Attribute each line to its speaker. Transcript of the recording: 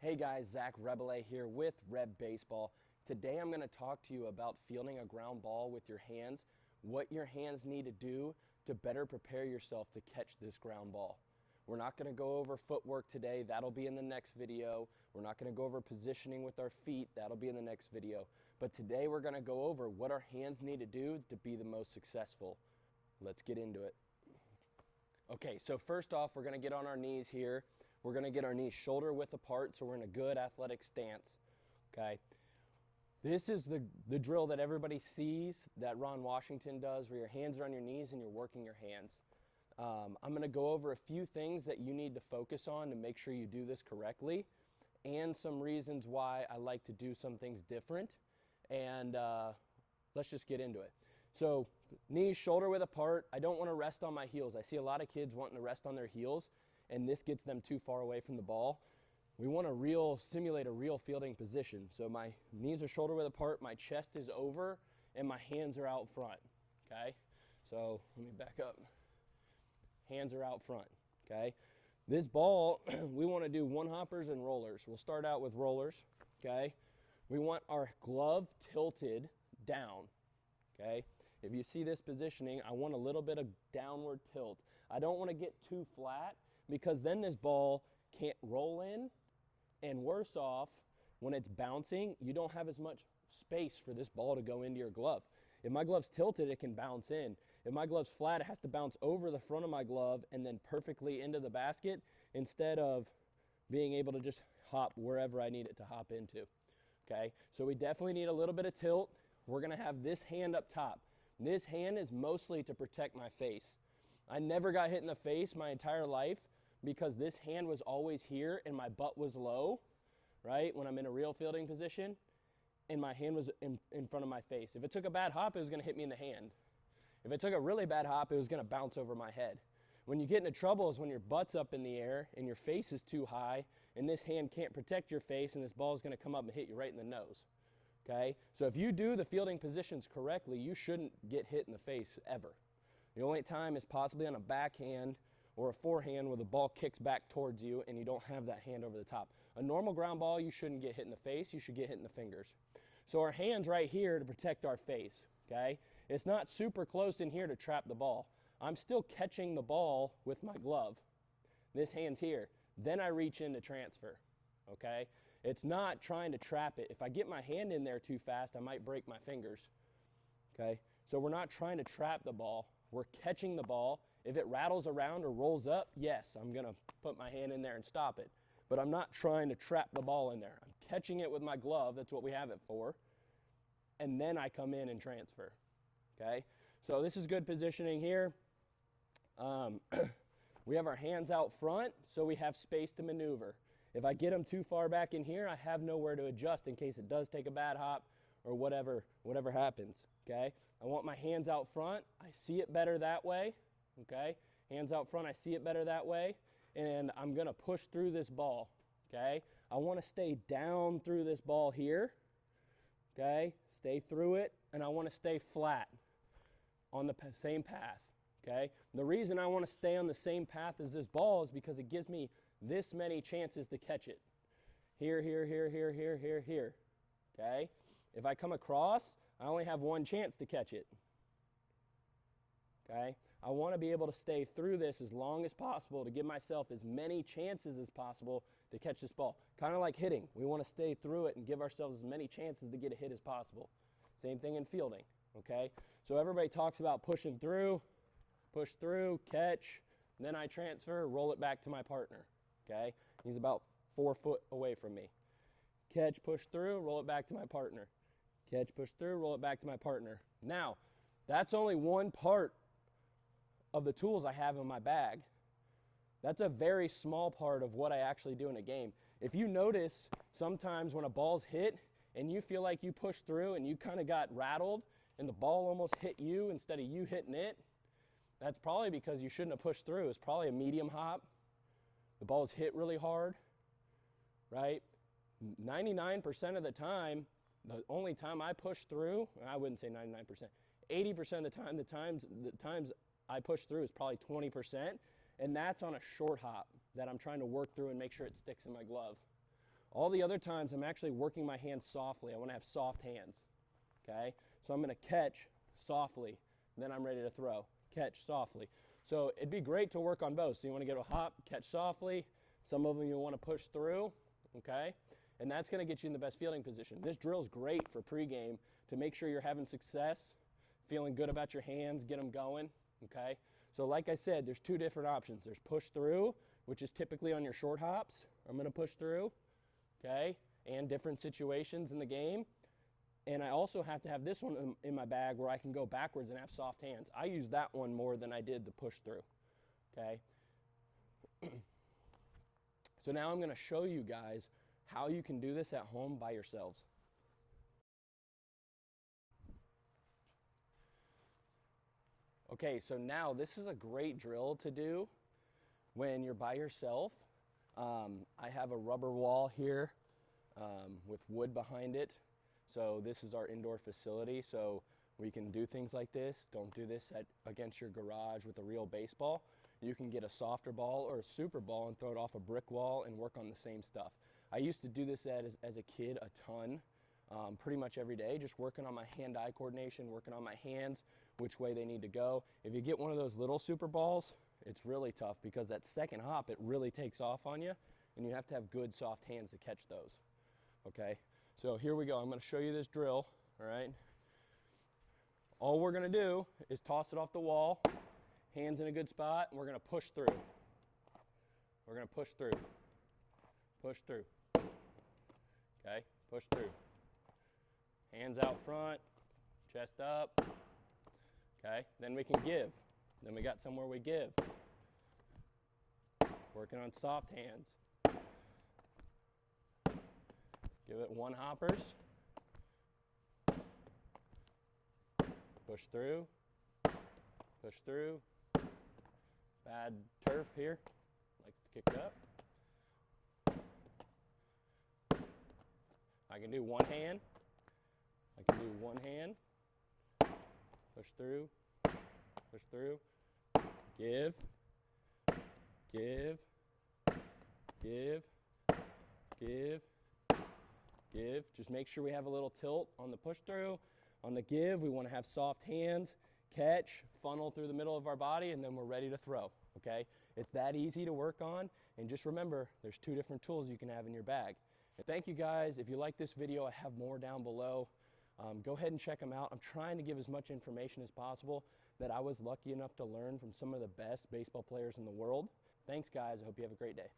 Speaker 1: Hey guys, Zach Rebele here with Reb Baseball. Today I'm going to talk to you about fielding a ground ball with your hands, what your hands need to do to better prepare yourself to catch this ground ball. We're not going to go over footwork today, that'll be in the next video. We're not going to go over positioning with our feet, that'll be in the next video. But today we're going to go over what our hands need to do to be the most successful. Let's get into it. Okay, so first off, we're going to get on our knees here. We're going to get our knees shoulder width apart so we're in a good athletic stance, okay? This is the drill that everybody sees that Ron Washington does, where your hands are on your knees and you're working your hands. I'm going to go over a few things that you need to focus on to make sure you do this correctly, and some reasons why I like to do some things different, and let's just get into it. So knees shoulder width apart. I don't want to rest on my heels. I see a lot of kids wanting to rest on their heels, and this gets them too far away from the ball. We want to simulate a real fielding position. So my knees are shoulder width apart, my chest is over, and my hands are out front, okay? So let me back up. Hands are out front, okay? This ball, we want to do one hoppers and rollers. We'll start out with rollers, okay? We want our glove tilted down, okay? If you see this positioning, I want a little bit of downward tilt. I don't want to get too flat, because then this ball can't roll in, and worse off, when it's bouncing, you don't have as much space for this ball to go into your glove. If my glove's tilted, it can bounce in. If my glove's flat, it has to bounce over the front of my glove and then perfectly into the basket, instead of being able to just hop wherever I need it to hop into, okay? So we definitely need a little bit of tilt. We're gonna have this hand up top. This hand is mostly to protect my face. I never got hit in the face my entire life, because this hand was always here and my butt was low, right? When I'm in a real fielding position, and my hand was in front of my face. If it took a bad hop, it was gonna hit me in the hand. If it took a really bad hop, it was gonna bounce over my head. When you get into trouble is when your butt's up in the air and your face is too high, and this hand can't protect your face, and this ball is gonna come up and hit you right in the nose, okay? So if you do the fielding positions correctly, you shouldn't get hit in the face ever. The only time is possibly on a backhand or a forehand where the ball kicks back towards you and you don't have that hand over the top. A normal ground ball, you shouldn't get hit in the face, you should get hit in the fingers. So our hand's right here to protect our face, okay? It's not super close in here to trap the ball. I'm still catching the ball with my glove. This hand's here. Then I reach in to transfer, okay? It's not trying to trap it. If I get my hand in there too fast, I might break my fingers, okay? So we're not trying to trap the ball. We're catching the ball. If it rattles around or rolls up, yes, I'm gonna put my hand in there and stop it. But I'm not trying to trap the ball in there. I'm catching it with my glove, that's what we have it for, and then I come in and transfer, okay? So this is good positioning here. We have our hands out front, so we have space to maneuver. If I get them too far back in here, I have nowhere to adjust in case it does take a bad hop or whatever happens, okay? I want my hands out front. I see it better that way, okay? Hands out front, I see it better that way, and I'm gonna push through this ball, okay? I wanna stay down through this ball here, okay? Stay through it, and I wanna stay flat on the same path, okay? The reason I wanna stay on the same path as this ball is because it gives me this many chances to catch it. Here, here, here, here, here, here, here, okay? If I come across, I only have one chance to catch it, okay? I want to be able to stay through this as long as possible to give myself as many chances as possible to catch this ball. Kind of like hitting. We want to stay through it and give ourselves as many chances to get a hit as possible. Same thing in fielding, okay? So everybody talks about pushing through, push through, catch, then I transfer, roll it back to my partner, okay? He's about 4 foot away from me. Catch, push through, roll it back to my partner. Catch, push through, roll it back to my partner. Now, that's only one part of the tools I have in my bag. That's a very small part of what I actually do in a game. If you notice, sometimes when a ball's hit and you feel like you pushed through and you kind of got rattled and the ball almost hit you instead of you hitting it, that's probably because you shouldn't have pushed through. It's probably a medium hop. The ball's hit really hard, right? 99% of the time, the only time I push through, I wouldn't say 99%, 80% of the time, the times I push through is probably 20%, and that's on a short hop that I'm trying to work through and make sure it sticks in my glove. All the other times I'm actually working my hands softly. I want to have soft hands, okay? So I'm going to catch softly, then I'm ready to throw. Catch softly. So it'd be great to work on both. So you want to get a hop, catch softly. Some of them you want to push through, okay? And that's going to get you in the best fielding position. This drill is great for pregame to make sure you're having success, feeling good about your hands, get them going, okay? So like I said, there's two different options. There's push through, which is typically on your short hops. I'm going to push through, okay? And different situations in the game. And I also have to have this one in my bag where I can go backwards and have soft hands. I use that one more than I did the push through, okay? So now I'm going to show you guys how you can do this at home by yourselves. Okay, so now this is a great drill to do when you're by yourself. I have a rubber wall here with wood behind it. So this is our indoor facility, so we can do things like this. Don't do this against your garage with a real baseball. You can get a softer ball or a super ball and throw it off a brick wall and work on the same stuff. I used to do this as a kid a ton, pretty much every day, just working on my hand-eye coordination, working on my hands, which way they need to go. If you get one of those little super balls, it's really tough because that second hop, it really takes off on you, and you have to have good soft hands to catch those, okay? So here we go. I'm going to show you this drill, all right? All we're going to do is toss it off the wall, hands in a good spot, and we're going to push through. We're going to push through. Push through. Okay? Push through. Hands out front, chest up. Okay? Then we can give. Then we got somewhere we give. Working on soft hands. Give it one hoppers. Push through. Push through. Bad turf here. Likes to kick it up. I can do one hand. I can do one hand. Push through. Push through. Give. Give. Give. Give. Give. Just make sure we have a little tilt on the push through. On the give, we want to have soft hands, catch, funnel through the middle of our body, and then we're ready to throw, okay? It's that easy to work on, and just remember, there's two different tools you can have in your bag. And thank you guys. If you like this video, I have more down below. Go ahead and check them out. I'm trying to give as much information as possible that I was lucky enough to learn from some of the best baseball players in the world. Thanks, guys. I hope you have a great day.